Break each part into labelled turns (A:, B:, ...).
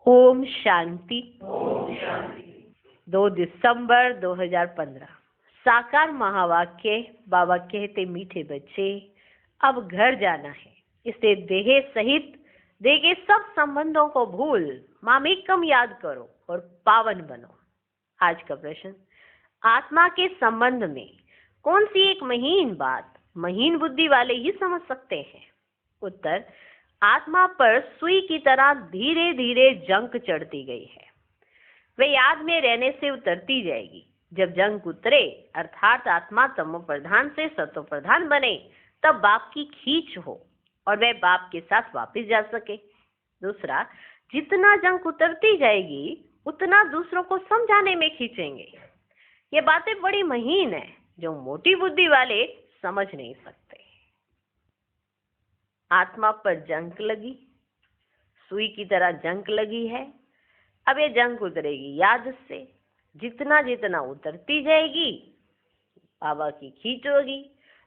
A: ओम शांति। 2 दिसंबर 2015। साकार महावाक्य। बाबा कहते, मीठे बच्चे अब घर जाना है, इसे देह सहित देह के सब संबंधों को भूल मामेकम याद करो और पावन बनो। आज का प्रश्न, आत्मा के संबंध में कौन सी एक महीन बात महीन बुद्धि वाले ही समझ सकते हैं? उत्तर, आत्मा पर सुई की तरह धीरे धीरे जंग चढ़ती गई है। वे याद में रहने से उतरती जाएगी। जब जंग उतरे अर्थात आत्मा तमो प्रधान से सतो प्रधान बने, तब बाप की खींच हो और वह बाप के साथ वापस जा सके। दूसरा, जितना जंग उतरती जाएगी उतना दूसरों को समझाने में खींचेंगे। ये बातें बड़ी महीन है जो मोटी बुद्धि वाले समझ नहीं सकते। आत्मा पर जंग लगी, सुई की तरह जंग लगी है। अब ये जंग उतरेगी याद से। जितना जितना उतरती जाएगी बाबा की खींच होगी,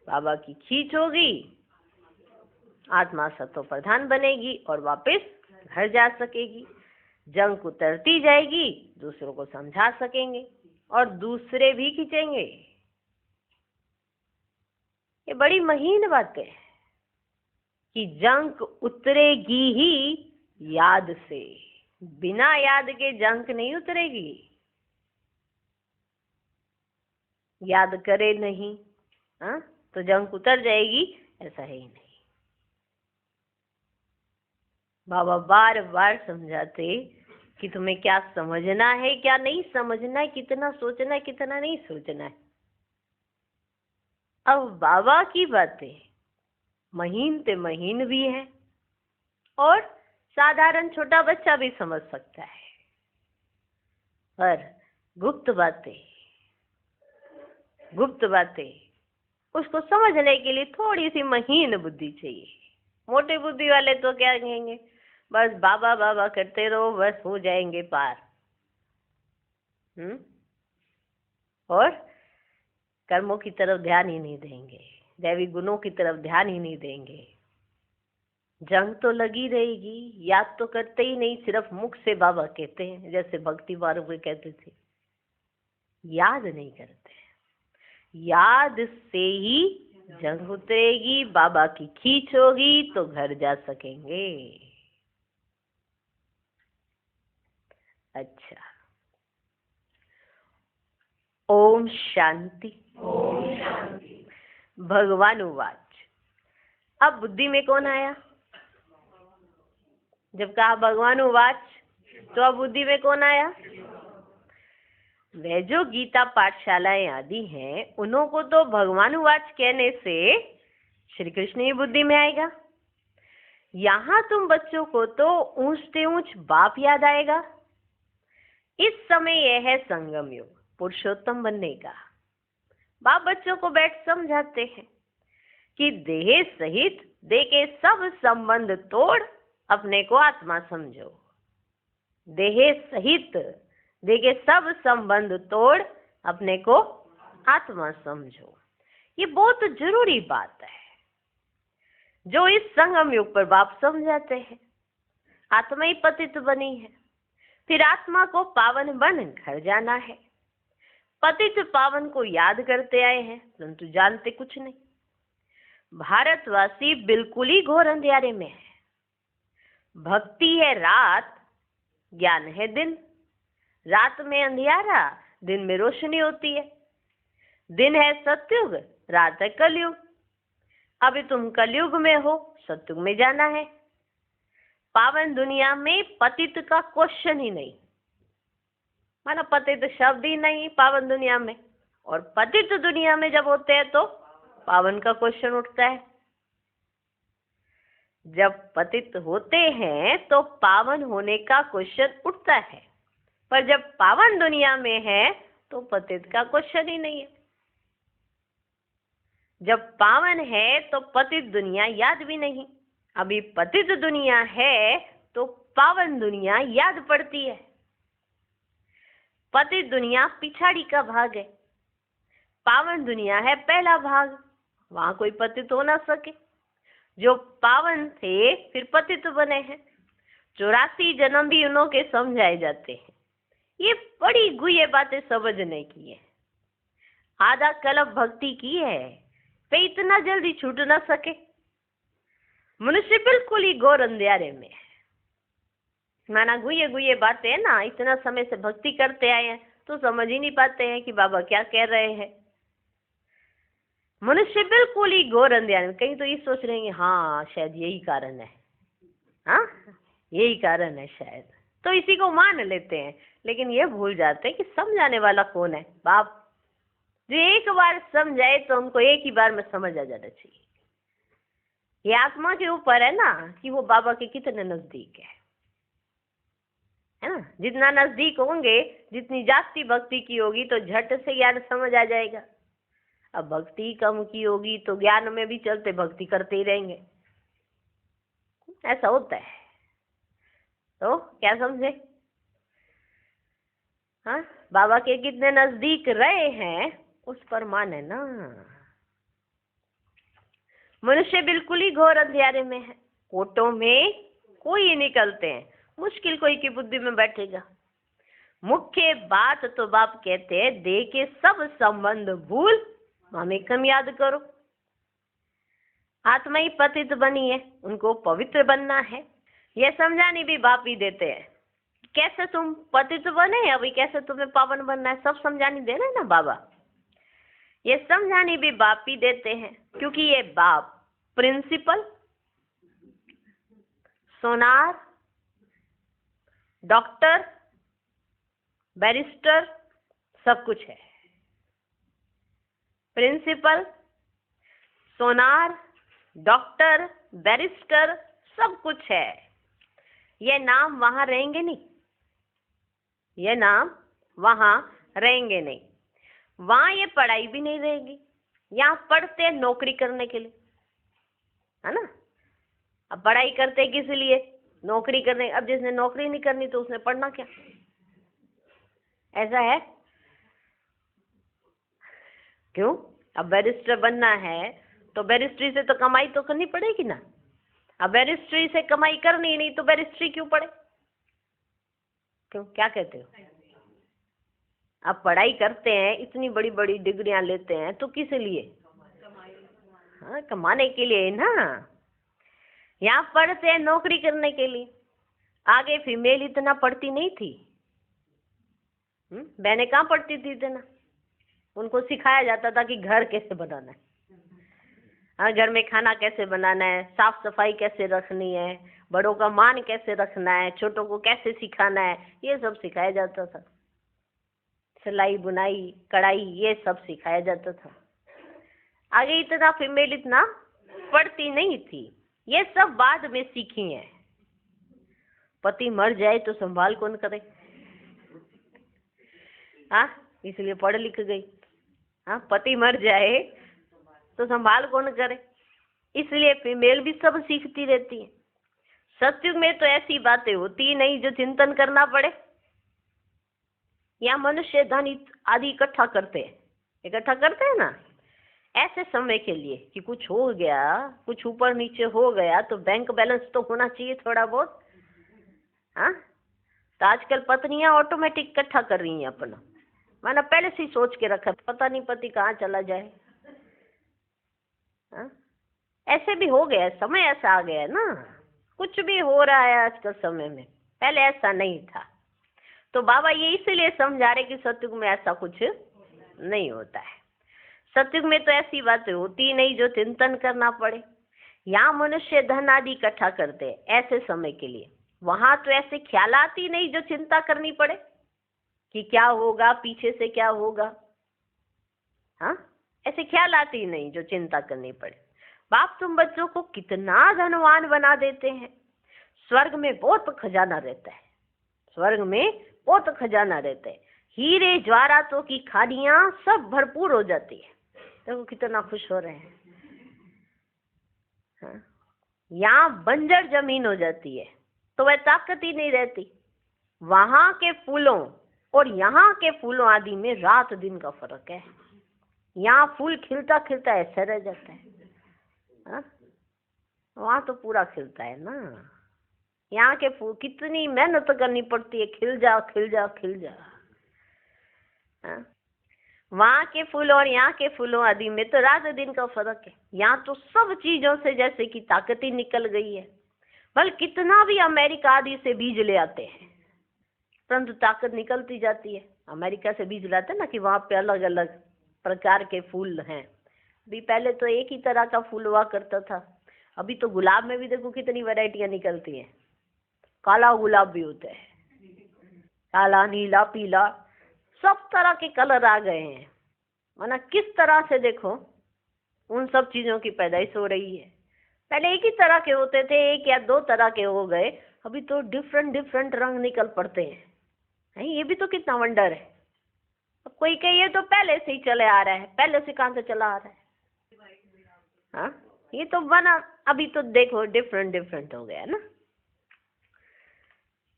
A: बाबा की खींच होगी, आत्मा सतो प्रधान बनेगी और वापस घर जा सकेगी। जंग उतरती जाएगी, दूसरों को समझा सकेंगे और दूसरे भी खींचेंगे। ये बड़ी महीन बातें है कि जंग उतरेगी ही याद से। बिना याद के जंग नहीं उतरेगी। याद करे नहीं तो जंग उतर जाएगी, ऐसा है ही नहीं। बाबा बार बार समझाते कि तुम्हें क्या समझना है, क्या नहीं समझना है, कितना सोचना है, कितना नहीं सोचना है। अब बाबा की बातें महीन ते महीन भी है और साधारण छोटा बच्चा भी समझ सकता है, पर गुप्त बातें उसको समझने के लिए थोड़ी सी महीन बुद्धि चाहिए। मोटे बुद्धि वाले तो क्या कहेंगे, बस बाबा बाबा करते रहो, बस हो जाएंगे पार। और कर्मों की तरफ ध्यान ही नहीं देंगे, दैवी गुणों की तरफ ध्यान ही नहीं देंगे। जंग तो लगी रहेगी, याद तो करते ही नहीं, सिर्फ मुख से बाबा कहते हैं, जैसे भक्ति वालों को कहते थे, याद नहीं करते। याद से ही जंग उतरेगी, बाबा की खींच होगी तो घर जा सकेंगे। अच्छा, ओम शांति। भगवान उवाच। अब बुद्धि में कौन आया? जब कहा भगवान उवाच तो अब बुद्धि में कौन आया? वे जो गीता पाठशालाएं आदि हैं, उन्हों को तो भगवान उवाच कहने से श्री कृष्ण ही बुद्धि में आएगा। यहाँ तुम बच्चों को तो ऊंच से ऊंच बाप याद आएगा। इस समय यह है संगम युग, पुरुषोत्तम बनने का। बाप बच्चों को बैठ समझाते हैं कि देह सहित देह के सब संबंध तोड़ अपने को आत्मा समझो। देह सहित देह के सब संबंध तोड़ अपने को आत्मा समझो। ये बहुत जरूरी बात है जो इस संगम युग पर बाप समझाते हैं। आत्मा ही पतित बनी है, फिर आत्मा को पावन बन घर जाना है। पतित पावन को याद करते आए हैं, परंतु जानते कुछ नहीं। भारतवासी बिल्कुल ही घोर अंधियारे में है। भक्ति है रात, ज्ञान है दिन। रात में अंधियारा, दिन में रोशनी होती है। दिन है सतयुग, रात है कलयुग। अभी तुम कलयुग में हो, सतयुग में जाना है। पावन दुनिया में पतित का क्वेश्चन ही नहीं, माना पतित शब्द ही नहीं पावन दुनिया में। और पतित दुनिया में जब होते हैं तो पावन का क्वेश्चन उठता है। जब पतित होते हैं तो पावन होने का क्वेश्चन उठता है, पर जब पावन दुनिया में है तो पतित का क्वेश्चन ही नहीं है। जब पावन है तो पतित दुनिया याद भी नहीं। अभी पतित दुनिया है तो पावन दुनिया याद पड़ती है। पतित दुनिया पिछाड़ी का भाग है, पावन दुनिया है पहला भाग। वहां कोई पतित हो ना सके। जो पावन थे फिर पतित बने हैं, 84 जन्म भी उन्हों के समझाए जाते हैं। ये बड़ी गुह्य बातें समझने की है। आधा कल्प भक्ति की है, वे इतना जल्दी छूट ना सके। मनुष्य बिल्कुल ही घोर अंधेरे में है। माना गुये गुये बातें है ना, इतना समय से भक्ति करते आए हैं तो समझ ही नहीं पाते हैं कि बाबा क्या कह रहे हैं। मनुष्य बिल्कुल ही घोर अंधेरे में, कहीं तो ये सोच रहे हैं हाँ शायद यही कारण है, हाँ यही कारण है शायद, तो इसी को मान लेते हैं। लेकिन ये भूल जाते हैं कि समझाने वाला कौन है? बाप। जो एक बार समझाए तो हमको एक ही बार में समझ आ जाना चाहिए। ये आत्मा के ऊपर है ना कि वो बाबा के कितने नजदीक है ना। जितना नजदीक होंगे, जितनी जास्ती भक्ति की होगी तो झट से ज्ञान समझ आ जाएगा। अब भक्ति कम की होगी तो ज्ञान में भी चलते भक्ति करते ही रहेंगे, ऐसा होता है। तो क्या समझे? हाँ, बाबा के कितने नजदीक रहे हैं उस पर मान है ना। मनुष्य बिल्कुल ही घोर अंधेरे में है, कोटों में कोई निकलते हैं, मुश्किल कोई की बुद्धि में बैठेगा। मुख्य बात तो बाप कहते हैं, देह के सब संबंध भूल हमें कम याद करो। आत्मा ही पतित बनी है, उनको पवित्र बनना है। यह समझाने भी बाप ही देते हैं, कैसे तुम पतित बने, अभी कैसे तुम्हें पावन बनना है, सब समझाने दे रहे हैं ना बाबा। ये समझाने भी बाप ही देते हैं, क्योंकि ये बाप प्रिंसिपल, सोनार, डॉक्टर, बैरिस्टर सब कुछ है। प्रिंसिपल, सोनार, डॉक्टर, बैरिस्टर सब कुछ है। ये नाम वहां रहेंगे नहीं, ये नाम वहां रहेंगे नहीं, वहां ये पढ़ाई भी नहीं रहेगी। यहाँ पढ़ते हैं नौकरी करने के लिए, है ना। अब पढ़ाई करते किस लिए? नौकरी करने। अब जिसने नौकरी नहीं करनी तो उसने पढ़ना क्या? ऐसा है क्यों? अब बैरिस्टर बनना है तो बैरिस्ट्री से तो कमाई तो करनी पड़ेगी ना। अब बैरिस्ट्री से कमाई करनी नहीं तो बैरिस्ट्री क्यों पढ़े? क्यों, क्या कहते हो? अब पढ़ाई करते हैं, इतनी बड़ी बड़ी डिग्रियां लेते हैं तो किस लिए? हाँ, कमाने के लिए ना। यहाँ पढ़ते हैं नौकरी करने के लिए। आगे फीमेल इतना पढ़ती नहीं थी, बहनें कहाँ पढ़ती थी इतना। उनको सिखाया जाता था कि घर कैसे बनाना है, हाँ घर में खाना कैसे बनाना है, साफ सफाई कैसे रखनी है, बड़ों का मान कैसे रखना है, छोटों को कैसे सिखाना है, ये सब सिखाया जाता था। सिलाई बुनाई कढ़ाई ये सब सिखाया जाता था। आगे इतना फीमेल इतना पढ़ती नहीं थी, ये सब बाद में सीखी है। पति मर जाए तो संभाल कौन करे? हाँ, इसलिए पढ़ लिख गई। हाँ, पति मर जाए तो संभाल कौन करे, इसलिए फीमेल भी सब सीखती रहती है। सत्युग में तो ऐसी बातें होती नहीं जो चिंतन करना पड़े। यहाँ मनुष्य धन आदि इकट्ठा करते हैं ना, ऐसे समय के लिए कि कुछ हो गया, कुछ ऊपर नीचे हो गया तो बैंक बैलेंस तो होना चाहिए थोड़ा बहुत। हाँ, तो आजकल पत्नियां ऑटोमेटिक इकट्ठा कर रही हैं अपना, माना पहले से ही सोच के रखा, पता नहीं पति कहाँ चला जाए। हाँ? ऐसे भी हो गया, समय ऐसा आ गया ना, कुछ भी हो रहा है आजकल समय में, पहले ऐसा नहीं था। तो बाबा ये इसलिए समझा रहे कि सतयुग में ऐसा कुछ नहीं होता है। सतयुग में तो ऐसी बातें होती नहीं जो चिंतन करना पड़े। यहाँ मनुष्य धन आदि इकट्ठा करते हैं ऐसे समय के लिए, वहां तो ऐसे ख्याल आती नहीं जो चिंता करनी पड़े कि क्या होगा, पीछे से क्या होगा। हाँ, ऐसे ख्याल आती नहीं जो चिंता करनी पड़े। बाप तुम बच्चों को कितना धनवान बना देते हैं। स्वर्ग में बहुत खजाना रहता है, स्वर्ग में बहुत खजाना रहता है, हीरे जवाहरातों की खानियां सब भरपूर हो जाती है। देखो कितना खुश हो रहे हैं। हाँ? यहाँ बंजर जमीन हो जाती है तो वह ताकत ही नहीं रहती। वहां के फूलों और यहाँ के फूलों आदि में रात दिन का फर्क है। यहाँ फूल खिलता खिलता ऐसा रह जाता है, हाँ? वहां तो पूरा खिलता है ना। यहाँ के फूल कितनी मेहनत करनी पड़ती है, खिल जा खिल जा खिल जा। हाँ? वहाँ के फूलों और यहाँ के फूलों आदि में तो रात दिन का फर्क है। यहाँ तो सब चीजों से जैसे कि ताकत ही निकल गई है। बल कितना भी अमेरिका आदि से बीज ले आते हैं, परंतु ताकत निकलती जाती है। अमेरिका से बीज लाते हैं ना कि वहाँ पे अलग अलग प्रकार के फूल हैं। भी पहले तो एक ही तरह का फूल हुआ करता था, अभी तो गुलाब में भी देखो कितनी वैरायटियां निकलती हैं। काला गुलाब भी होता है, काला, नीला, पीला, सब तरह के कलर आ गए हैं। माना किस तरह से देखो उन सब चीजों की पैदाइश हो रही है। पहले एक ही तरह के होते थे, एक या दो तरह के हो गए, अभी तो डिफरेंट डिफरेंट रंग निकल पड़ते हैं। ये भी तो कितना वंडर है। अब कोई कहिए तो पहले से ही चले आ रहा है, पहले से कहाँ से चला आ रहा है। हाँ, ये तो बना, अभी तो देखो डिफरेंट डिफरेंट हो गया ना।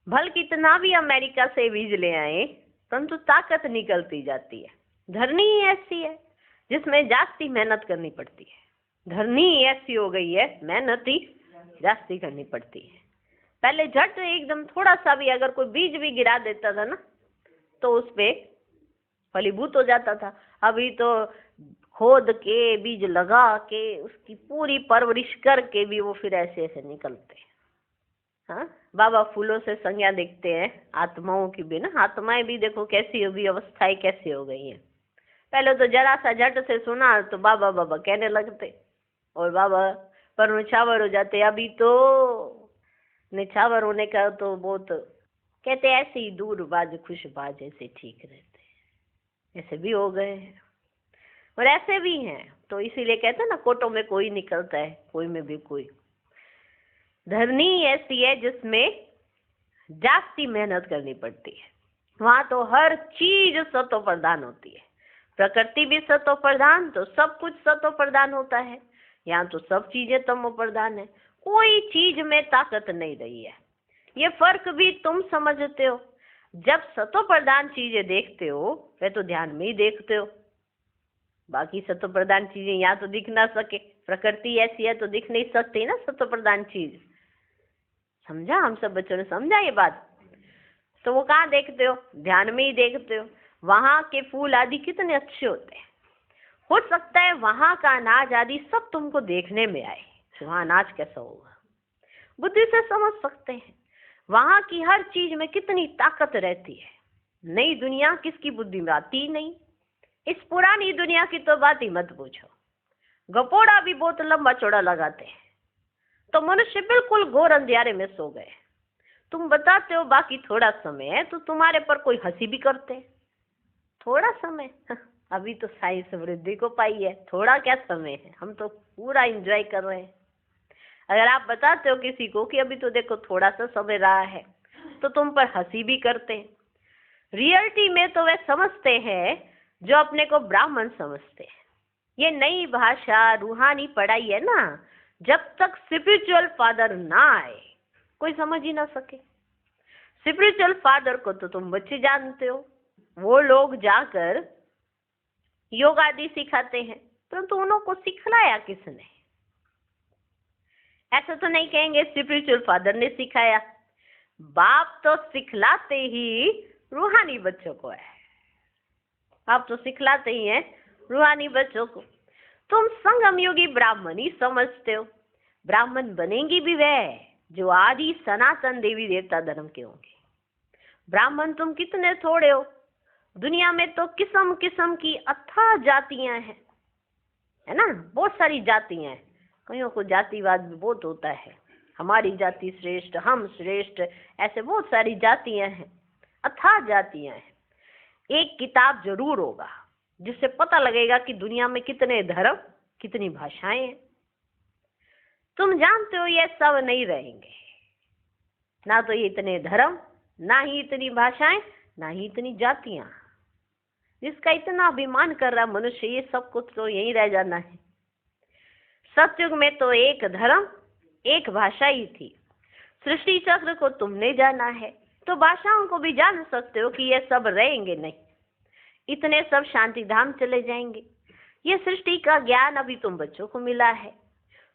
A: भल कितना भी अमेरिका से बीज ले आए, परंतु ताकत निकलती जाती है। धरनी ही ऐसी है जिसमें जास्ती मेहनत करनी पड़ती है। धरनी ही ऐसी हो गई है, मेहनत ही जास्ती करनी पड़ती है। पहले झट एकदम थोड़ा सा भी अगर कोई बीज भी गिरा देता था ना, तो उस पे फलीभूत हो जाता था। अभी तो खोद के, बीज लगा के, उसकी पूरी परवरिश करके भी वो फिर ऐसे ऐसे निकलते हैं। हाँ, बाबा फूलों से संज्ञा देखते हैं आत्माओं की भी ना। आत्माएं भी देखो कैसी होगी, अवस्थाएं कैसी हो गई हैं। पहले तो जरा सा झट से सुना तो बाबा बाबा कहने लगते और बाबा पर निछावर हो जाते। अभी तो निछावर होने का तो बहुत कहते ऐसे ही दूर बाज खुश बाज ऐसे ठीक रहते, ऐसे भी हो गए हैं और ऐसे भी हैं। तो इसीलिए कहते हैं ना, कोटों में कोई निकलता है, कोई में भी कोई। धरनी ऐसी है जिसमें जास्ती मेहनत करनी पड़ती है। वहां तो हर चीज सतो प्रधान होती है। प्रकृति भी सतो प्रधान, तो सब कुछ सतो प्रधान होता है। यहाँ तो सब चीजें तमो प्रधान है, कोई चीज में ताकत नहीं रही है। ये फर्क भी तुम समझते हो। जब सतो प्रधान चीजें देखते हो वे तो ध्यान में ही देखते हो, बाकी सतो प्रधान चीजें यहाँ तो दिख ना सके। प्रकृति ऐसी है तो दिख नहीं सकती ना सतो प्रधान चीज। समझा, हम सब बच्चों ने समझा ये बात। तो वो कहाँ देखते हो, ध्यान में ही देखते हो। वहां के फूल आदि कितने अच्छे होते हैं। हो सकता है वहां का अनाज आदि सब तुमको देखने में आए, वहां अनाज कैसा होगा बुद्धि से समझ सकते हैं। वहां की हर चीज में कितनी ताकत रहती है। नई दुनिया किसकी बुद्धि में आती नहीं। इस पुरानी दुनिया की तो बात ही मत पूछो। गपोड़ा भी बहुत लंबा चौड़ा लगाते हैं, तो मनुष्य बिल्कुल घोर अंधियारे में सो गए। तुम बताते हो बाकी थोड़ा समय है, तो तुम्हारे पर कोई हंसी भी करते हैं। थोड़ा समय, अभी तो साइंस वृद्धि को पाई है, थोड़ा क्या समय है, हम तो पूरा एंजॉय कर रहे हैं। अगर आप बताते हो किसी को कि अभी तो देखो थोड़ा सा समय रहा है, तो तुम पर हंसी भी करते हैं। रियलिटी में तो वे समझते हैं जो अपने को ब्राह्मण समझते हैं। ये नई भाषा रूहानी पढ़ाई है ना, जब तक स्पिरिचुअल फादर ना आए कोई समझ ही ना सके। स्पिरिचुअल फादर को तो तुम बच्चे जानते हो, वो लोग जाकर योग आदि सिखाते हैं, परंतु उनको सिखलाया किसने। ऐसा तो नहीं कहेंगे स्पिरिचुअल फादर ने सिखाया। बाप तो सिखलाते ही रूहानी बच्चों को है। आप तो सिखलाते ही हैं रूहानी बच्चों को। तुम संगम योगी ब्राह्मण ही समझते हो। ब्राह्मण बनेंगी भी वह जो आदि सनातन देवी देवता धर्म के होंगे। ब्राह्मण तुम कितने थोड़े हो। दुनिया में तो किस्म किस्म की अथाह जातियां हैं, है ना, बहुत सारी जातियां हैं। कईयों को जातिवाद भी बहुत होता है, हमारी जाति श्रेष्ठ, हम श्रेष्ठ, ऐसे बहुत सारी जातियां हैं, अथाह जातियां हैं। एक किताब जरूर होगा जिससे पता लगेगा कि दुनिया में कितने धर्म, कितनी भाषाएं हैं। तुम जानते हो ये सब नहीं रहेंगे, ना तो ये इतने धर्म, ना ही इतनी भाषाएं, ना ही इतनी जातियां। जिसका इतना अभिमान कर रहा मनुष्य, ये सब कुछ तो यहीं रह जाना है। सतयुग में तो एक धर्म, एक भाषा ही थी। सृष्टि चक्र को तुमने जाना है तो भाषाओं को भी जान सकते हो कि ये सब रहेंगे नहीं, इतने सब शांति धाम चले जाएंगे। ये सृष्टि का ज्ञान अभी तुम बच्चों को मिला है,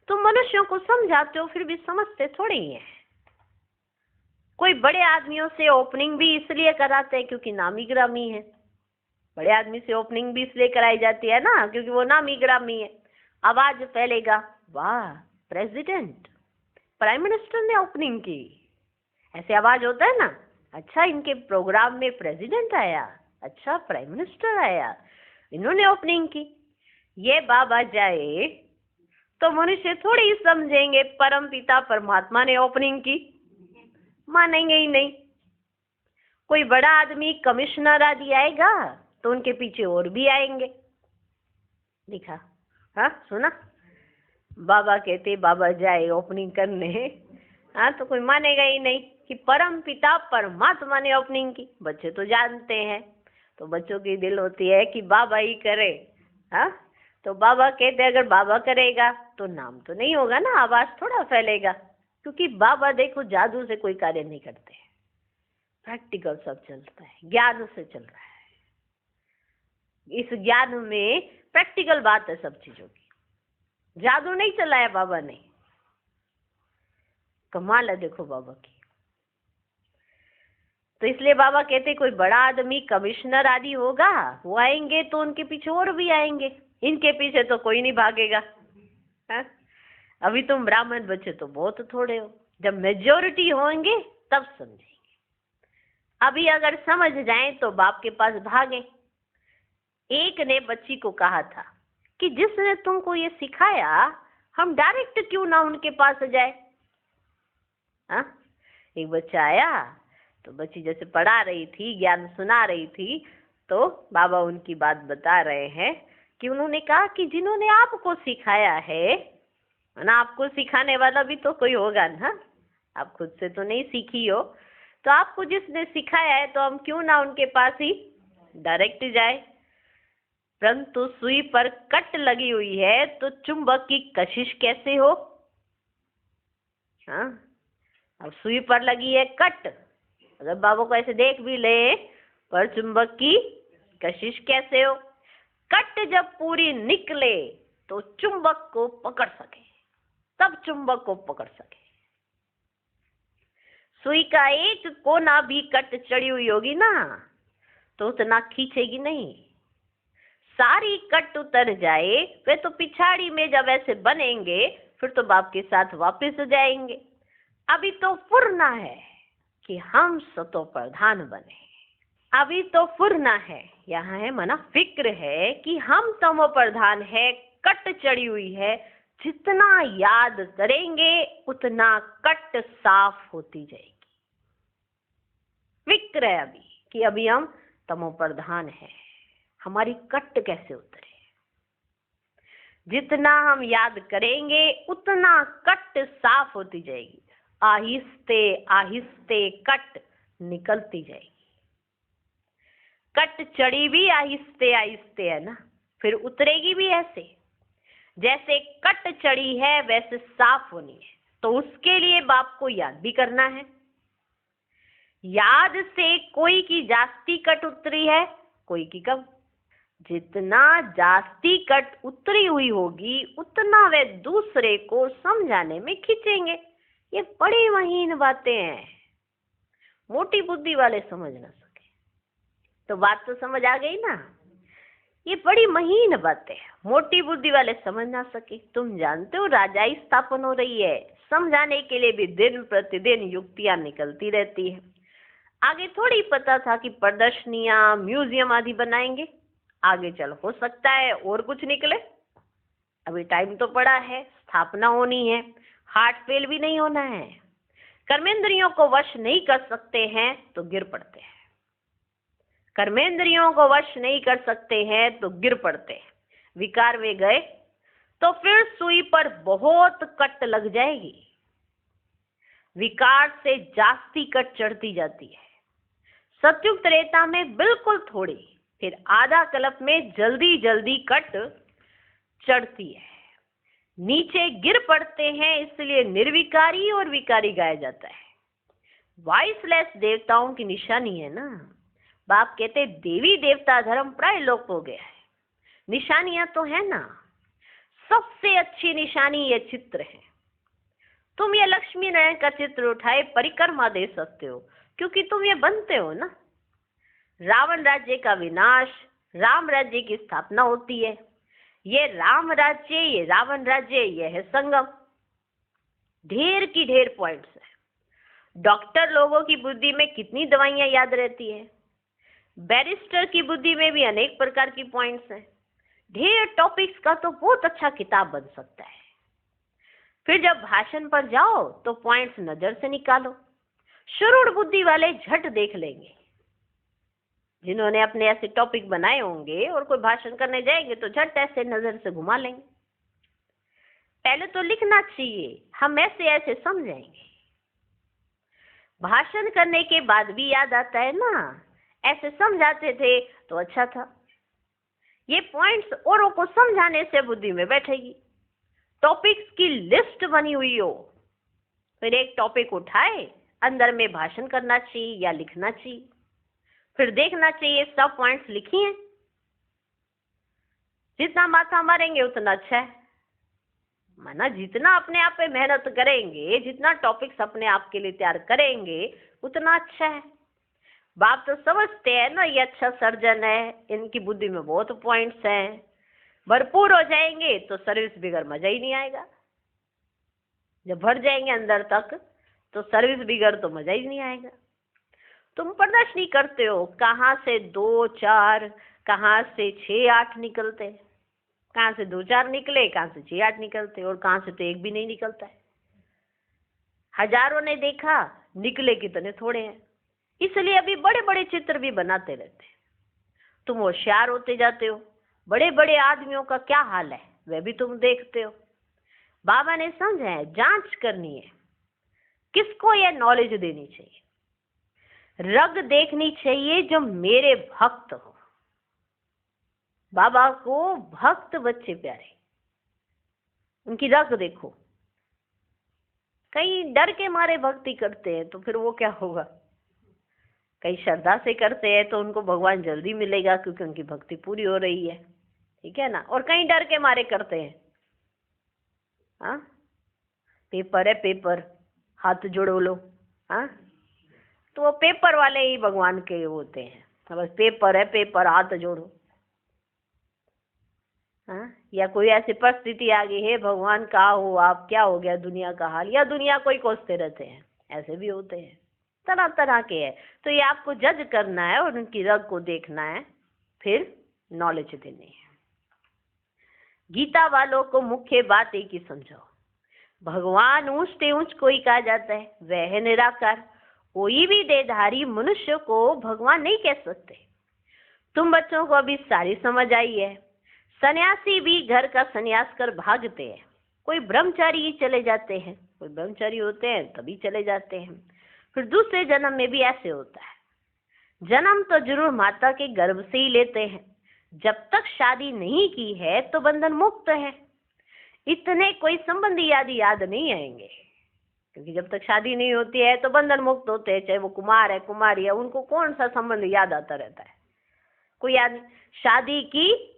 A: तुम मनुष्यों को समझाते हो, फिर भी समझते थोड़े ही हैं। कोई बड़े आदमियों से ओपनिंग भी इसलिए कराते हैं क्योंकि नामी गिरामी है। बड़े आदमी से ओपनिंग भी इसलिए कराई जाती है ना क्योंकि वो नामी गिरामी है। आवाज फैलेगा, वाह प्रेसिडेंट, प्राइम मिनिस्टर ने ओपनिंग की, ऐसे आवाज होता है ना। अच्छा, इनके प्रोग्राम में प्रेसिडेंट आया, अच्छा प्राइम मिनिस्टर आया, इन्होंने ओपनिंग की। ये बाबा जाए तो मनुष्य थोड़ी ही समझेंगे परम पिता परमात्मा ने ओपनिंग की, मानेंगे ही नहीं। कोई बड़ा आदमी कमिश्नर आदि आएगा तो उनके पीछे और भी आएंगे। लिखा, हाँ सुना, बाबा कहते बाबा जाए ओपनिंग करने, हाँ तो कोई मानेगा ही नहीं कि परम पिता परमात्मा ने ओपनिंग की। बच्चे तो जानते हैं, तो बच्चों की दिल होती है कि बाबा ही करे। हाँ तो बाबा कहते अगर बाबा करेगा तो नाम तो नहीं होगा ना, आवाज थोड़ा फैलेगा, क्योंकि बाबा देखो जादू से कोई कार्य नहीं करते, प्रैक्टिकल सब चलता है, ज्ञान से चल रहा है। इस ज्ञान में प्रैक्टिकल बात है सब चीजों की, जादू नहीं चलाया बाबा ने। कमाल है देखो बाबा की। तो इसलिए बाबा कहते कोई बड़ा आदमी कमिश्नर आदि होगा, वो आएंगे तो उनके पीछे और भी आएंगे, इनके पीछे तो कोई नहीं भागेगा। है? अभी तुम ब्राह्मण बच्चे तो बहुत थोड़े हो, जब मेजोरिटी होंगे तब समझेंगे। अभी अगर समझ जाएं तो बाप के पास भागे। एक ने बच्ची को कहा था कि जिसने तुमको ये सिखाया हम डायरेक्ट क्यों ना उनके पास जाए। हाँ, एक बच्चा आया तो बच्ची जैसे पढ़ा रही थी, ज्ञान सुना रही थी, तो बाबा उनकी बात बता रहे हैं कि उन्होंने कहा कि जिन्होंने आपको सिखाया है ना, आपको सिखाने वाला भी तो कोई होगा ना, आप खुद से तो नहीं सीखी हो, तो आपको जिसने सिखाया है तो हम क्यों ना उनके पास ही डायरेक्ट जाए। परंतु सुई पर कट लगी हुई है तो चुंबक की कशिश कैसे हो। हाँ, अब सुई पर लगी है कट, अगर बाबा को ऐसे देख भी ले पर चुंबक की कशिश कैसे हो। कट जब पूरी निकले तो चुंबक को पकड़ सके, तब चुंबक को पकड़ सके। सुई का एक कोना भी कट चढ़ी हुई होगी ना तो उतना खींचेगी नहीं, सारी कट उतर जाए वे तो पिछाड़ी में जब ऐसे बनेंगे फिर तो बाप के साथ वापस जाएंगे। अभी तो फुरना है कि हम सतो प्रधान बने, अभी तो फुरना है, यहाँ है मना फिक्र है कि हम तमो प्रधान है, कट चढ़ी हुई है, जितना याद करेंगे उतना कट साफ होती जाएगी। फिक्र है अभी कि अभी हम तमो प्रधान है, हमारी कट कैसे उतरे। जितना हम याद करेंगे उतना कट साफ होती जाएगी, आहिस्ते आहिस्ते कट निकलती जाएगी। कट चढ़ी भी आहिस्ते आहिस्ते है ना, फिर उतरेगी भी ऐसे। जैसे कट चढ़ी है वैसे साफ होनी है, तो उसके लिए बाप को याद भी करना है। याद से कोई की जास्ती कट उतरी है, कोई की कम। जितना जास्ती कट उतरी हुई होगी उतना वे दूसरे को समझाने में खींचेंगे। ये बड़ी महीन बातें हैं, मोटी बुद्धि वाले समझ ना सके। तो बात तो समझ आ गई ना, ये बड़ी महीन बातें हैं, मोटी बुद्धि वाले समझ ना सके। तुम जानते हो राजाई स्थापन हो रही है, समझाने के लिए भी दिन प्रतिदिन युक्तियां निकलती रहती है। आगे थोड़ी पता था कि प्रदर्शनियां म्यूजियम आदि बनाएंगे, आगे चल हो सकता है और कुछ निकले। अभी टाइम तो पड़ा है, स्थापना होनी है, हार्ट फेल भी नहीं होना है। कर्मेंद्रियों को वश नहीं कर सकते हैं तो गिर पड़ते हैं, कर्मेंद्रियों को वश नहीं कर सकते हैं तो गिर पड़ते हैं। विकार में गए तो फिर सुई पर बहुत कट लग जाएगी, विकार से जास्ती कट चढ़ती जाती है। सत्युग त्रेता में बिल्कुल थोड़ी, फिर आधा कल्प में जल्दी जल्दी कट चढ़ती है, नीचे गिर पड़ते हैं, इसलिए निर्विकारी और विकारी गाया जाता है। वॉइसलेस देवताओं की निशानी है ना। बाप कहते देवी देवता धर्म प्राय लोप हो गया है, निशानियां तो है ना। सबसे अच्छी निशानी ये चित्र है, तुम ये लक्ष्मी नारायण का चित्र उठाए परिक्रमा दे सकते हो, क्योंकि तुम ये बनते हो ना। रावण राज्य का विनाश, राम राज्य की स्थापना होती है। ये राम राज्य, ये रावण राज्य, ये है संगम। ढेर की ढेर पॉइंट्स है। डॉक्टर लोगों की बुद्धि में कितनी दवाइयां याद रहती है, बैरिस्टर की बुद्धि में भी अनेक प्रकार की पॉइंट्स हैं। ढेर टॉपिक्स का तो बहुत अच्छा किताब बन सकता है। फिर जब भाषण पर जाओ तो पॉइंट्स नजर से निकालो। शुरूढ़ बुद्धि वाले झट देख लेंगे, जिन्होंने अपने ऐसे टॉपिक बनाए होंगे और कोई भाषण करने जाएंगे तो झट ऐसे नजर से घुमा लेंगे। पहले तो लिखना चाहिए, हम ऐसे ऐसे समझेंगे। भाषण करने के बाद भी याद आता है ना, ऐसे समझाते थे तो अच्छा था। ये पॉइंट्स औरों को समझाने से बुद्धि में बैठेगी। टॉपिक्स की लिस्ट बनी हुई हो, फिर एक टॉपिक उठाए, अंदर में भाषण करना चाहिए या लिखना चाहिए। फिर देखना चाहिए सब पॉइंट्स लिखी हैं। जितना माथा मारेंगे उतना अच्छा है। माना जितना अपने आप पे मेहनत करेंगे, जितना टॉपिक्स अपने आप के लिए तैयार करेंगे, उतना अच्छा है। बाप तो समझते हैं ना, ये अच्छा सर्जन है, इनकी बुद्धि में बहुत पॉइंट्स हैं। भरपूर हो जाएंगे तो सर्विस बगैर मजा ही नहीं आएगा। जब भर जाएंगे अंदर तक तो सर्विस बगैर तो मजा ही नहीं आएगा। तुम प्रदर्शनी करते हो, कहाँ से 2 4, कहाँ से 6 8 निकलते, कहाँ से 2 4 निकले, कहाँ से 6 8 निकलते, और कहाँ से तो एक भी नहीं निकलता है। हजारों ने देखा, निकले कितने थोड़े हैं। इसलिए अभी बड़े बड़े चित्र भी बनाते रहते हैं। तुम होशियार होते जाते हो, बड़े बड़े आदमियों का क्या हाल है वह भी तुम देखते हो। बाबा ने समझा है, जांच करनी है, किसको यह नॉलेज देनी चाहिए। रग देखनी चाहिए जो मेरे भक्त हो। बाबा को भक्त बच्चे प्यारे, उनकी रग देखो। कई डर के मारे भक्ति करते हैं तो फिर वो क्या होगा। कई श्रद्धा से करते हैं तो उनको भगवान जल्दी मिलेगा, क्योंकि उनकी भक्ति पूरी हो रही है, ठीक है ना। और कई डर के मारे करते हैं, हाँ पेपर है पेपर, हाथ जोड़ो लो, हाँ तो वो पेपर वाले ही भगवान के होते हैं। बस पेपर है पेपर, हाथ जोड़ो, हाँ। या कोई ऐसी परिस्थिति आ गई है, भगवान कहाँ हो आप, क्या हो गया दुनिया का हाल, या दुनिया को ही कोसते रहते हैं, ऐसे भी होते हैं। तरह तरह के है। तो ये आपको जज करना है और उनकी रग को देखना है, फिर नॉलेज देनी है। गीता वालों को मुख्य बात एक ही समझाओ, भगवान ऊंच से ऊंच कोई कहा जाता है, वह है निराकार। कोई भी देहधारी मनुष्य को भगवान नहीं कह सकते। तुम बच्चों को अभी सारी समझ आई है। सन्यासी भी घर का सन्यास कर भागते हैं, कोई ब्रह्मचारी ही चले जाते हैं, कोई ब्रह्मचारी होते हैं तभी चले जाते हैं। फिर दूसरे जन्म में भी ऐसे होता है। जन्म तो जरूर माता के गर्भ से ही लेते हैं। जब तक शादी नहीं की है तो बंधन मुक्त है। इतने कोई संबंधी आदि याद नहीं आएंगे, क्योंकि जब तक शादी नहीं होती है तो बंधन मुक्त होते हैं। चाहे वो कुमार है कुमारी है, उनको कौन सा संबंध याद आता रहता है, कोई याद नहीं। शादी की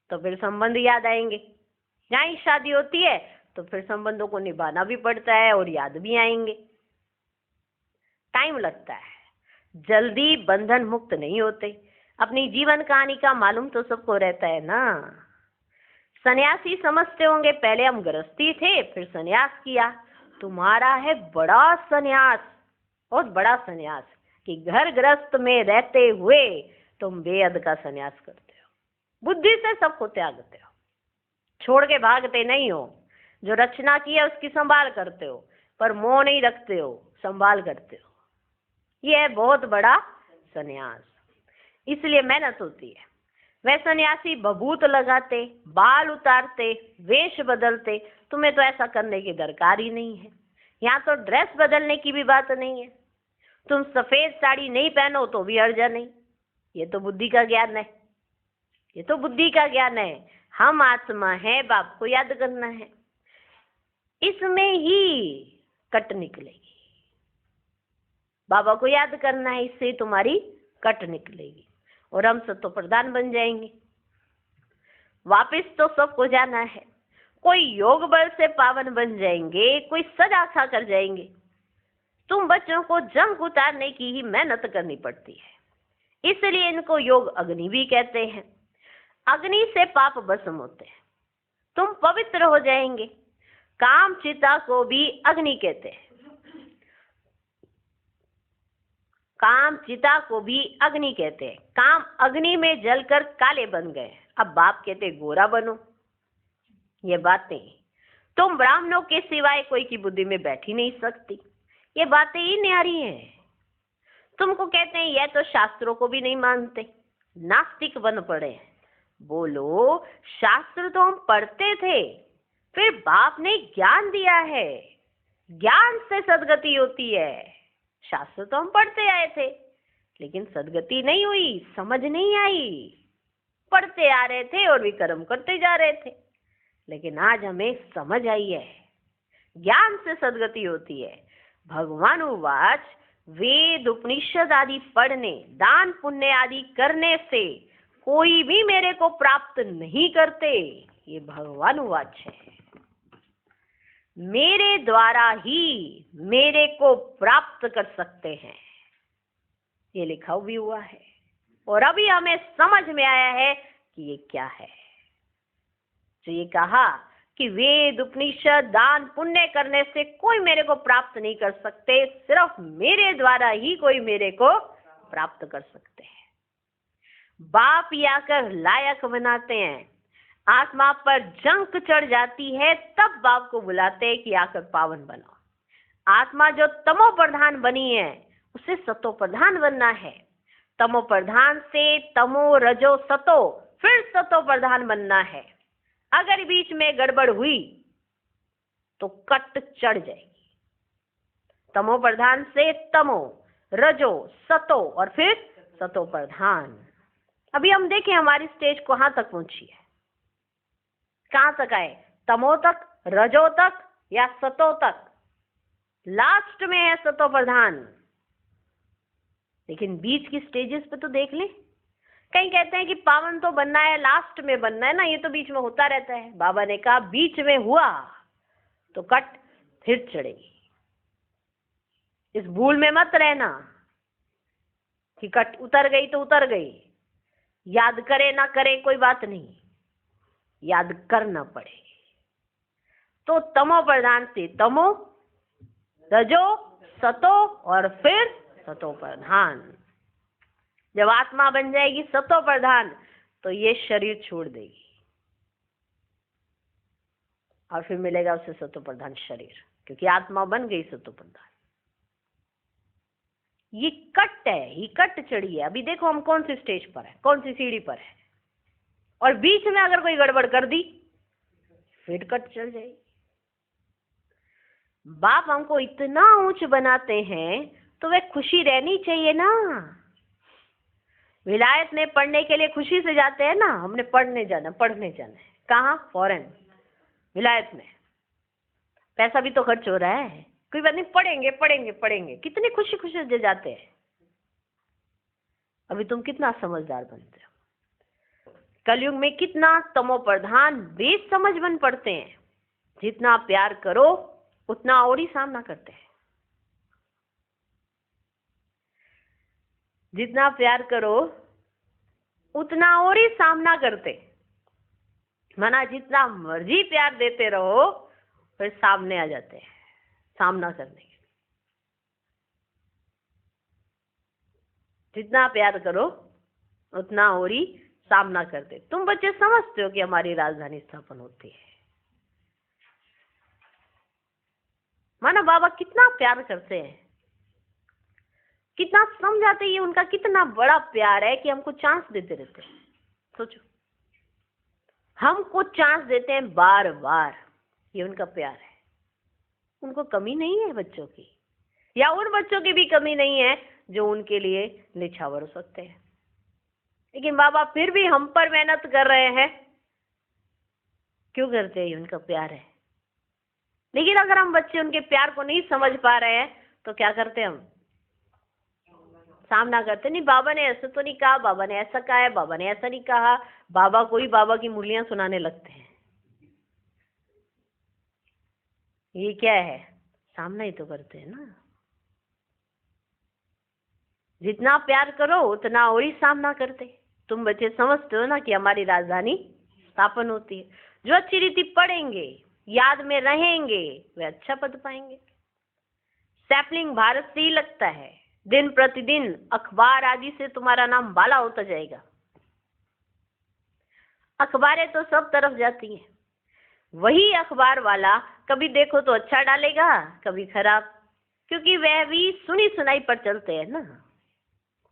A: तो फिर संबंध याद आएंगे। जहाँ ही शादी होती है तो फिर संबंधों को निभाना भी पड़ता है और याद भी आएंगे। टाइम लगता है, जल्दी बंधन मुक्त नहीं होते। अपनी जीवन कहानी का मालूम तो सबको रहता है ना। सन्यासी समझते होंगे, पहले हम गृहस्थी थे फिर सन्यास किया। तुम्हारा है बड़ा सन्यास, बहुत बड़ा सन्यास, कि घर गृहस्थ में रहते हुए तुम बेअद का सन्यास करते हो। बुद्धि से सबको त्यागते हो, छोड़ के भागते नहीं हो। जो रचना की है उसकी संभाल करते हो, पर मोह नहीं रखते हो, संभाल करते हो। यह है बहुत बड़ा सन्यास। इसलिए मेहनत होती है। वह सन्यासी बबूत लगाते, बाल उतारते, वेश बदलते, तुम्हें तो ऐसा करने की दरकार ही नहीं है। यहाँ तो ड्रेस बदलने की भी बात नहीं है। तुम सफेद साड़ी नहीं पहनो तो भी हर्जा नहीं। ये तो बुद्धि का ज्ञान है, ये तो बुद्धि का ज्ञान है। हम आत्मा है, बाप को याद करना है, इसमें ही कट निकलेगी। बाबा को याद करना है, इससे तुम्हारी कट निकलेगी और हम सब तो प्रधान बन जाएंगे। वापिस तो सबको जाना है। कोई योग बल से पावन बन जाएंगे, कोई सजा खा कर जाएंगे। तुम बच्चों को जंग उतारने की ही मेहनत करनी पड़ती है, इसलिए इनको योग अग्नि भी कहते हैं। अग्नि से पाप भस्म होते हैं, तुम पवित्र हो जाएंगे। काम चिता को भी अग्नि कहते हैं, काम चिता को भी अग्नि कहते हैं। काम अग्नि में जलकर काले बन गए, अब बाप कहते गोरा बनो। ये बातें तुम ब्राह्मणों के सिवाय कोई की बुद्धि में बैठ ही नहीं सकती। ये बातें ही न्यारी हैं। तुमको कहते हैं यह तो शास्त्रों को भी नहीं मानते, नास्तिक बन पड़े। बोलो, शास्त्र तो हम पढ़ते थे, फिर बाप ने ज्ञान दिया है, ज्ञान से सदगति होती है। शास्त्र तो हम पढ़ते आए थे, लेकिन सदगति नहीं हुई, समझ नहीं आई। पढ़ते आ रहे थे और भी कर्म करते जा रहे थे, लेकिन आज हमें समझ आई है, ज्ञान से सदगति होती है। भगवान उवाच, वेद उपनिषद आदि पढ़ने, दान पुण्य आदि करने से कोई भी मेरे को प्राप्त नहीं करते। ये भगवान उवाच है। मेरे द्वारा ही मेरे को प्राप्त कर सकते हैं, ये लिखा भी हुआ है। और अभी हमें समझ में आया है कि ये क्या है। जो ये कहा कि वेद उपनिषद दान पुण्य करने से कोई मेरे को प्राप्त नहीं कर सकते, सिर्फ मेरे द्वारा ही कोई मेरे को प्राप्त कर सकते हैं। बाप ही आकर लायक बनाते हैं। आत्मा पर जंक चढ़ जाती है, तब बाप को बुलाते हैं कि आकर पावन बनो। आत्मा जो तमो प्रधान बनी है, उसे सतो प्रधान बनना है। तमो प्रधान से तमो रजो सतो, फिर सतो प्रधान बनना है। अगर बीच में गड़बड़ हुई तो कट चढ़ जाएगी। तमो प्रधान से तमो, रजो, सतो और फिर सतो प्रधान। अभी हम देखें हमारी स्टेज कहां तक पहुंची है, कहां तक आए, तमो तक, रजो तक या सतो तक। लास्ट में है सतो प्रधान, लेकिन बीच की स्टेजेस पे तो देख लें। कहीं कहते हैं कि पावन तो बनना है, लास्ट में बनना है ना, ये तो बीच में होता रहता है। बाबा ने कहा बीच में हुआ तो कट फिर चढ़ेगी। इस भूल में मत रहना कि कट उतर गई तो उतर गई। याद करे ना करे कोई बात नहीं, याद करना पड़े। तो तमो प्रधान से तमो, रजो, सतो और फिर सतो प्रधान। जब आत्मा बन जाएगी सतो प्रधान, तो ये शरीर छोड़ देगी और फिर मिलेगा उसे सतो प्रधान शरीर, क्योंकि आत्मा बन गई सतो प्रधान। ये कट है, ये कट चढ़ी है। अभी देखो हम कौन सी स्टेज पर है, कौन सी सीढ़ी पर है, और बीच में अगर कोई गड़बड़ कर दी फिर कट चढ़ जाएगी। बाप हमको इतना ऊंच बनाते हैं तो वे खुशी रहनी चाहिए ना। विलायत में पढ़ने के लिए खुशी से जाते हैं ना, हमने पढ़ने जाना है। कहाँ? फॉरेन, विलायत में। पैसा भी तो खर्च हो रहा है, कोई बात नहीं, पढ़ेंगे पढ़ेंगे पढ़ेंगे, कितनी खुशी खुशी से जाते हैं। अभी तुम कितना समझदार बनते हो। कलयुग में कितना तमो प्रधान बेसमझ बन पड़ते हैं। जितना प्यार करो उतना और ही सामना करते हैं। जितना प्यार करो उतना और ही सामना करते। माना जितना मर्जी प्यार देते रहो, फिर सामने आ जाते हैं सामना करने के। जितना प्यार करो उतना और ही सामना करते। तुम बच्चे समझते हो कि हमारी राजधानी स्थापन होती है। माना बाबा कितना प्यार करते हैं, कितना समझाते हैं। उनका कितना बड़ा प्यार है कि हमको चांस देते रहते हैं। सोचो, हमको चांस देते हैं बार बार, ये उनका प्यार है। उनको कमी नहीं है बच्चों की, या उन बच्चों की भी कमी नहीं है जो उनके लिए निछावर हो सकते हैं। लेकिन बाबा फिर भी हम पर मेहनत कर रहे हैं। क्यों करते हैं? उनका प्यार है। लेकिन अगर हम बच्चे उनके प्यार को नहीं समझ पा रहे हैं तो क्या करते हैं? हम सामना करते, नहीं बाबा ने ऐसा तो नहीं कहा, बाबा ने ऐसा कहा है, बाबा ने ऐसा नहीं कहा। बाबा को ही बाबा की मुरलियां सुनाने लगते हैं। ये क्या है? सामना ही तो करते हैं ना। जितना प्यार करो उतना और ही सामना करते। तुम बच्चे समझते हो ना कि हमारी राजधानी स्थापन होती है। जो अच्छी रीति पढ़ेंगे, याद में रहेंगे, वे अच्छा पद पाएंगे। सैपलिंग भारत से ही लगता है। दिन प्रतिदिन अखबार आदि से तुम्हारा नाम बाला होता जाएगा। अखबारें तो सब तरफ जाती हैं। वही अखबार वाला कभी देखो तो अच्छा डालेगा, कभी खराब, क्योंकि वह भी सुनी सुनाई पर चलते हैं ना।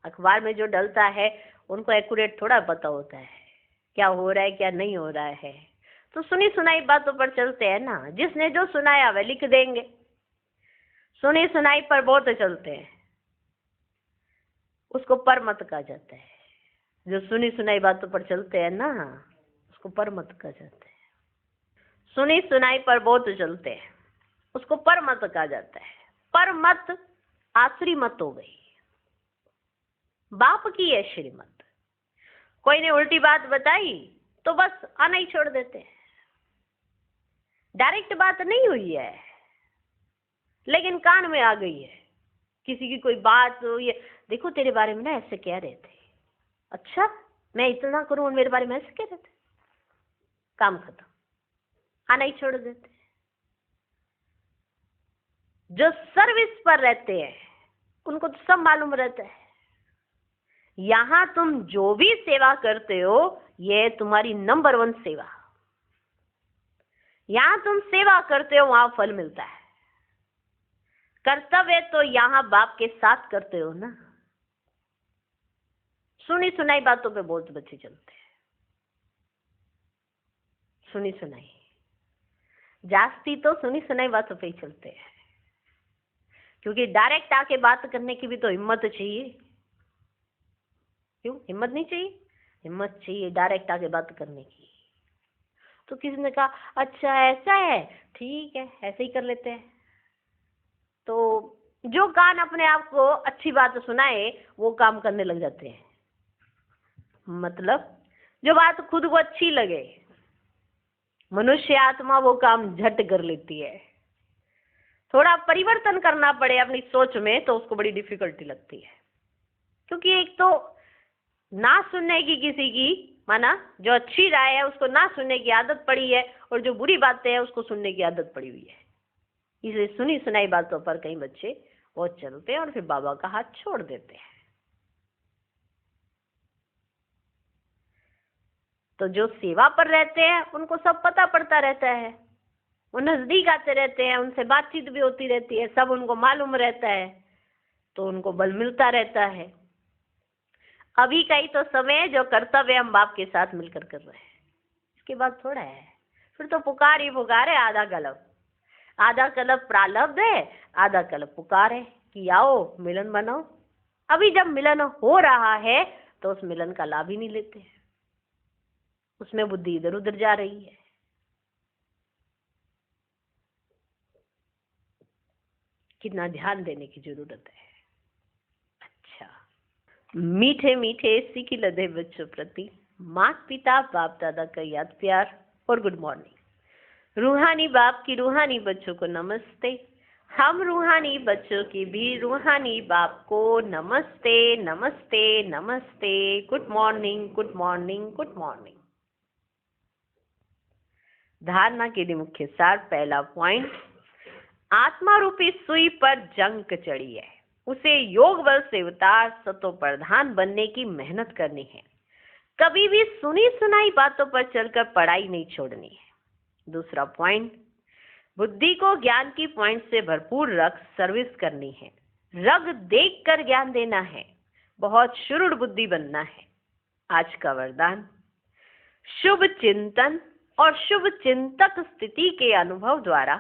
A: अखबार में जो डलता है उनको एक्यूरेट थोड़ा पता होता है क्या हो रहा है क्या नहीं हो रहा है, तो सुनी सुनाई बातों पर चलते हैं ना। जिसने जो सुनाया वह लिख देंगे। सुनी सुनाई पर बहुत चलते हैं, उसको परमत कहा जाता है। जो सुनी सुनाई बातों पर चलते हैं ना, उसको परमत कहा जाता है। सुनी सुनाई पर बहुत चलते हैं, उसको परमत कहा जाता है। परमत आश्री मत हो गई, बाप की है श्रीमत। कोई ने उल्टी बात बताई तो बस आना ही छोड़ देते हैं। डायरेक्ट बात नहीं हुई है लेकिन कान में आ गई है। किसी की कोई बात हो, ये देखो तेरे बारे में ना ऐसे कह रहे थे, अच्छा मैं इतना करूं और मेरे बारे में ऐसे कह रहे थे, काम खत्म, आना ही छोड़ देते। जो सर्विस पर रहते हैं उनको तो सब मालूम रहता है। यहां तुम जो भी सेवा करते हो ये तुम्हारी नंबर 1 सेवा। यहां तुम सेवा करते हो वहां फल मिलता है। कर्तव्य तो यहां बाप के साथ करते हो ना। सुनी सुनाई बातों पे बहुत बच्चे चलते हैं। सुनी सुनाई जास्ती तो सुनी सुनाई बातों पे ही चलते हैं, क्योंकि डायरेक्ट आके बात करने की भी तो हिम्मत चाहिए। क्यों हिम्मत नहीं चाहिए? हिम्मत चाहिए डायरेक्ट आके बात करने की। तो किसी ने कहा अच्छा ऐसा है, ठीक है ऐसे ही कर लेते हैं। तो जो कान अपने आप को अच्छी बात सुनाए वो काम करने लग जाते हैं। मतलब जो बात खुद को अच्छी लगे, मनुष्य आत्मा वो काम झट कर लेती है। थोड़ा परिवर्तन करना पड़े अपनी सोच में तो उसको बड़ी डिफिकल्टी लगती है। क्योंकि एक तो ना सुनने की किसी की, माना जो अच्छी राय है उसको ना सुनने की आदत पड़ी है, और जो बुरी बातें हैं उसको सुनने की आदत पड़ी हुई है। इसलिए सुनी सुनाई बातों पर कई बच्चे बहुत चलते हैं और फिर बाबा का हाथ छोड़ देते हैं। तो जो सेवा पर रहते हैं उनको सब पता पड़ता रहता है, वो नजदीक आते रहते हैं, उनसे बातचीत भी होती रहती है, सब उनको मालूम रहता है, तो उनको बल मिलता रहता है। अभी का ही तो समय है जो कर्तव्य हम बाप के साथ मिलकर कर रहे हैं, इसके बाद थोड़ा है। फिर तो पुकार ही पुकार है, आधा कल्प प्रारब्ध है, आधा कल्प पुकार है कि आओ मिलन बनाओ। अभी जब मिलन हो रहा है तो उस मिलन का लाभ ही नहीं लेते हैं, उसमें बुद्धि इधर उधर जा रही है। कितना ध्यान देने की जरूरत है। अच्छा, मीठे मीठे सीखी लदे बच्चों प्रति माता पिता बाप दादा का याद प्यार और गुड मॉर्निंग। रूहानी बाप की रूहानी बच्चों को नमस्ते। हम रूहानी बच्चों की भी रूहानी बाप को नमस्ते नमस्ते नमस्ते। Good morning good morning good morning. धारणा के लिए मुख्य सार। पहला पॉइंट, आत्मा रूपी सुई पर जंग चढ़ी है, उसे योग बल से उतार सतो प्रधान बनने की मेहनत करनी है। कभी भी सुनी सुनाई बातों पर चलकर पढ़ाई नहीं छोड़नी है। दूसरा पॉइंट, बुद्धि को ज्ञान की पॉइंट से भरपूर रख सर्विस करनी है। रग देख कर ज्ञान देना है, बहुत शुरुड़ बुद्धि बनना है। आज का वरदान, शुभ चिंतन और शुभ चिंतक स्थिति के अनुभव द्वारा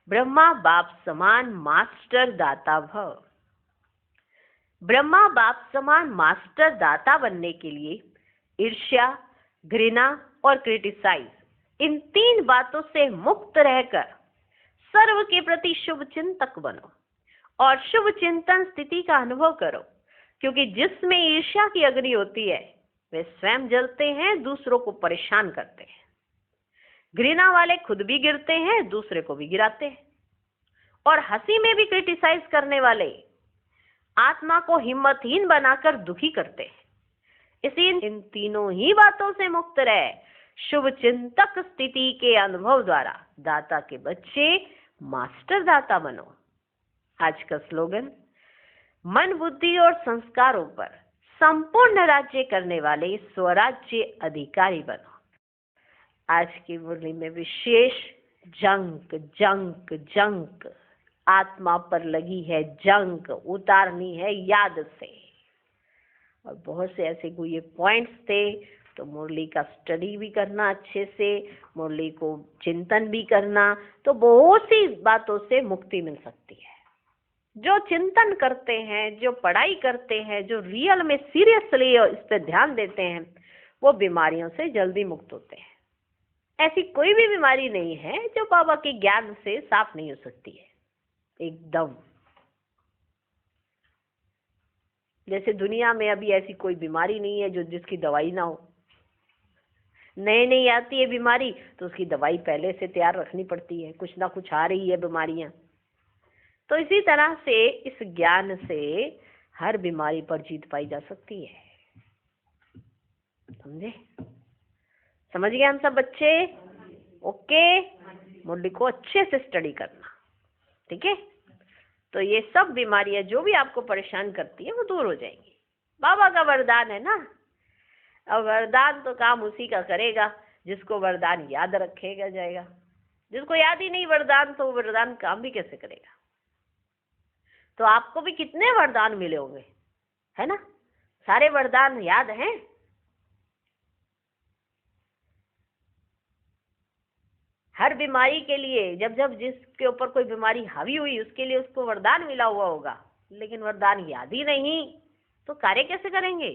A: ब्रह्मा बाप समान मास्टर दाता भव। ब्रह्मा बाप समान मास्टर दाता बनने के लिए ईर्ष्या, घृणा और क्रिटिसाइज, इन 3 बातों से मुक्त रहकर सर्व के प्रति शुभ चिंतक बनो और शुभ चिंतन स्थिति का अनुभव करो। क्योंकि जिसमें ईर्ष्या की अग्नि होती है वे स्वयं जलते हैं, दूसरों को परेशान करते हैं। घृणा वाले खुद भी गिरते हैं, दूसरे को भी गिराते हैं। और हंसी में भी क्रिटिसाइज करने वाले आत्मा को हिम्मतहीन बनाकर दुखी करते हैं। इसी इन तीनों ही बातों से मुक्त रहे शुभ चिंतक स्थिति के अनुभव द्वारा दाता के बच्चे मास्टर दाता बनो। आज का स्लोगन, मन बुद्धि और संस्कारों पर संपूर्ण राज्य करने वाले स्वराज्य अधिकारी बनो। आज की मुरली में विशेष जंक जंक जंक, आत्मा पर लगी है जंक, उतारनी है याद से। और बहुत से ऐसे कोई ये पॉइंट्स थे, तो मुरली का स्टडी भी करना अच्छे से, मुरली को चिंतन भी करना, तो बहुत सी बातों से मुक्ति मिल सकती है। जो चिंतन करते हैं, जो पढ़ाई करते हैं, जो रियल में सीरियसली इस पे ध्यान देते हैं, वो बीमारियों से जल्दी मुक्त होते हैं। ऐसी कोई भी बीमारी नहीं है जो बाबा के ज्ञान से साफ नहीं हो सकती है, एकदम। जैसे दुनिया में अभी ऐसी कोई बीमारी नहीं है जो जिसकी दवाई ना हो। नई नई आती है बीमारी तो उसकी दवाई पहले से तैयार रखनी पड़ती है, कुछ ना कुछ आ रही है बीमारियां। तो इसी तरह से इस ज्ञान से हर बीमारी पर जीत पाई जा सकती है। समझे? समझ गए हम सब बच्चे? ओके, मुरली को अच्छे से स्टडी करना, ठीक है? तो ये सब बीमारियां जो भी आपको परेशान करती है वो दूर हो जाएंगी। बाबा का वरदान है ना, और वरदान तो काम उसी का करेगा जिसको वरदान याद रखेगा जाएगा। जिसको याद ही नहीं वरदान, तो वरदान काम भी कैसे करेगा? तो आपको भी कितने वरदान मिले होंगे, है ना? सारे वरदान याद हैं? हर बीमारी के लिए जब जब जिसके ऊपर कोई बीमारी हावी हुई उसके लिए उसको वरदान मिला हुआ होगा, लेकिन वरदान याद ही नहीं तो कार्य कैसे करेंगे?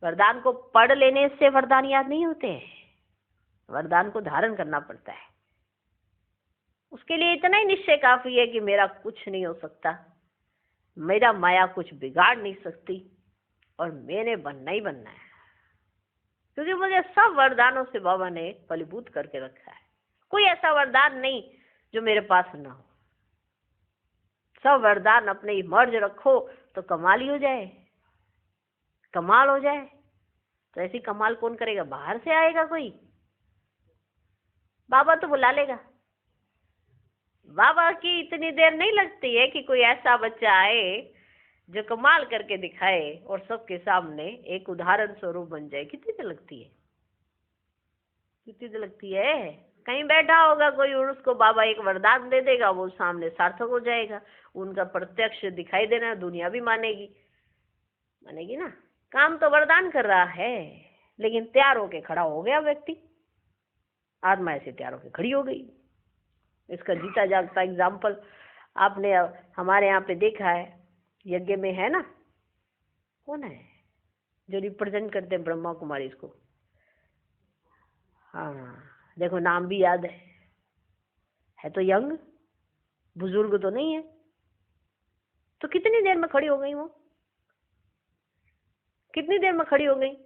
A: वरदान को पढ़ लेने से वरदान याद नहीं होते हैं, वरदान को धारण करना पड़ता है। उसके लिए इतना ही निश्चय काफी है कि मेरा कुछ नहीं हो सकता, मेरा माया कुछ बिगाड़ नहीं सकती, और मैंने बनना ही बनना है, क्योंकि मुझे सब वरदानों से बाबा ने फलीभूत करके रखा है। कोई ऐसा वरदान नहीं जो मेरे पास ना हो। सब वरदान अपने ही मर्ज रखो तो कमाल ही हो जाए, कमाल हो जाए। तो ऐसी कमाल कौन करेगा? बाहर से आएगा कोई? बाबा तो बुला लेगा। बाबा की इतनी देर नहीं लगती है कि कोई ऐसा बच्चा आए जो कमाल करके दिखाए और सबके सामने एक उदाहरण स्वरूप बन जाए। कितनी देर लगती है? कितनी देर लगती है? कहीं बैठा होगा कोई और उसको बाबा एक वरदान दे देगा, वो सामने सार्थक हो जाएगा, उनका प्रत्यक्ष दिखाई देना, दुनिया भी मानेगी, मानेगी ना। काम तो वरदान कर रहा है, लेकिन तैयार होके खड़ा हो गया व्यक्ति, आत्मा ऐसे तैयार होके खड़ी हो गई। इसका जीता जागता एग्जाम्पल आपने हमारे यहाँ पे देखा है, यज्ञ में है ना, कौन है जो रिप्रेजेंट करते हैं ब्रह्मा कुमारी इसको? हाँ देखो, नाम भी याद है तो यंग, बुजुर्ग तो नहीं है। तो कितनी देर में खड़ी हो गई वो? कितनी देर में खड़ी हो गई?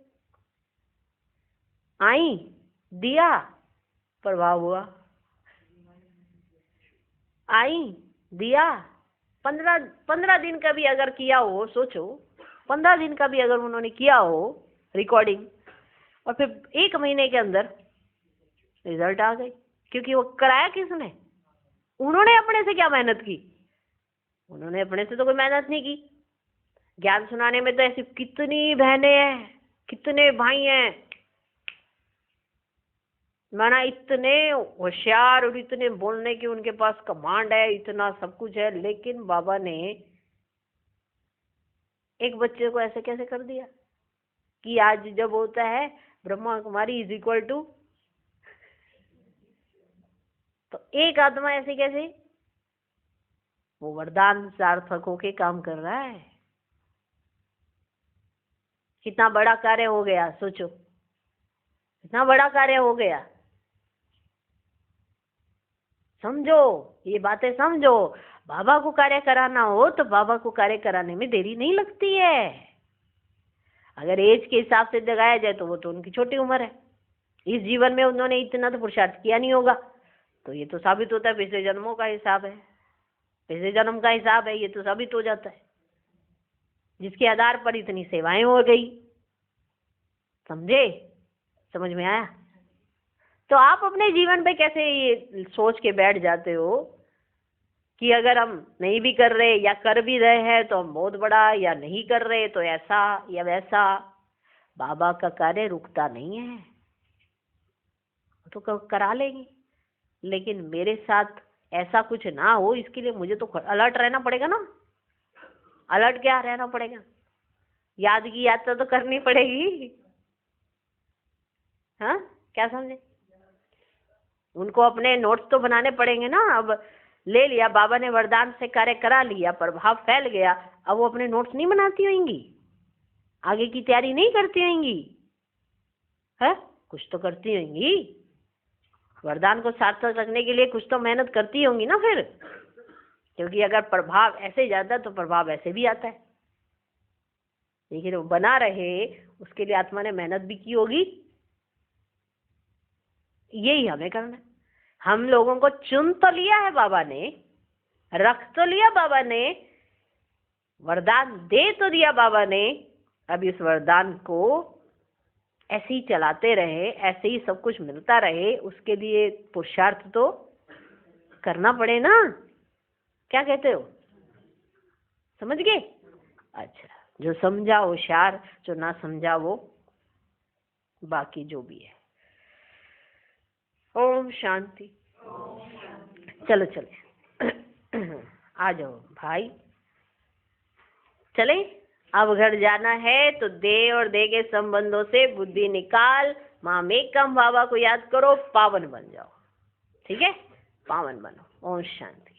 A: आई, दिया, प्रभाव हुआ। आई, दिया, 15 दिन का भी अगर किया हो, सोचो 15 दिन का भी अगर उन्होंने किया हो रिकॉर्डिंग, और फिर 1 महीने के अंदर रिजल्ट आ गई। क्योंकि वो कराया किसने? उन्होंने अपने से क्या मेहनत की? उन्होंने अपने से तो कोई मेहनत नहीं की। ज्ञान सुनाने में तो ऐसी कितनी बहनें हैं, कितने भाई हैं, माना इतने होशियार और इतने बोलने की उनके पास कमांड है, इतना सब कुछ है, लेकिन बाबा ने एक बच्चे को ऐसे कैसे कर दिया कि आज जब होता है Brahma Kumari is equal to, तो एक आत्मा ऐसे कैसे? वो वरदान सार्थक होके काम कर रहा है। कितना बड़ा कार्य हो गया, सोचो, कितना बड़ा कार्य हो गया। समझो, ये बातें समझो। बाबा को कार्य कराना हो तो बाबा को कार्य कराने में देरी नहीं लगती है। अगर एज के हिसाब से लगाया जाए तो वो तो उनकी छोटी उम्र है, इस जीवन में उन्होंने इतना तो पुरुषार्थ किया नहीं होगा, तो ये तो साबित होता है पिछले जन्मों का हिसाब है। पिछले जन्म का हिसाब है, ये तो साबित हो जाता है, जिसके आधार पर इतनी सेवाएं हो गई। समझे? समझ में आया? तो आप अपने जीवन पे कैसे ये सोच के बैठ जाते हो कि अगर हम नहीं भी कर रहे या कर भी रहे हैं तो हम बहुत बड़ा, या नहीं कर रहे तो ऐसा या वैसा। बाबा का कार्य रुकता नहीं है, तो करा लेंगे, लेकिन मेरे साथ ऐसा कुछ ना हो इसके लिए मुझे तो अलर्ट रहना पड़ेगा ना। अलर्ट क्या रहना पड़ेगा? याद की यात्रा तो करनी पड़ेगी। हाँ, क्या समझे? उनको अपने नोट्स तो बनाने पड़ेंगे ना। अब ले लिया बाबा ने, वरदान से कार्य करा लिया, प्रभाव फैल गया, अब वो अपने नोट्स नहीं बनाती होंगी, आगे की तैयारी नहीं करती होंगी, है? कुछ तो करती होंगी। वरदान को सार्थक रखने के लिए कुछ तो मेहनत करती होंगी ना फिर, क्योंकि अगर प्रभाव ऐसे जाता है तो प्रभाव ऐसे भी आता है। लेकिन वो बना रहे उसके लिए आत्मा ने मेहनत भी की होगी। यही हमें करना है। हम लोगों को चुन तो लिया है बाबा ने, रख तो लिया बाबा ने, वरदान दे तो दिया बाबा ने। अब इस वरदान को ऐसे ही चलाते रहे, ऐसे ही सब कुछ मिलता रहे, उसके लिए पुरुषार्थ तो करना पड़े ना। क्या कहते हो? समझ गए? अच्छा, जो समझा होशियार, जो ना समझा वो बाकी जो भी है। ओम शांति। चलो चले आ जाओ भाई, चले। अब घर जाना है तो दे और दे के संबंधों से बुद्धि निकाल, मामेकम बाबा को याद करो, पावन बन जाओ। ठीक है? पावन बनो। ओम शांति।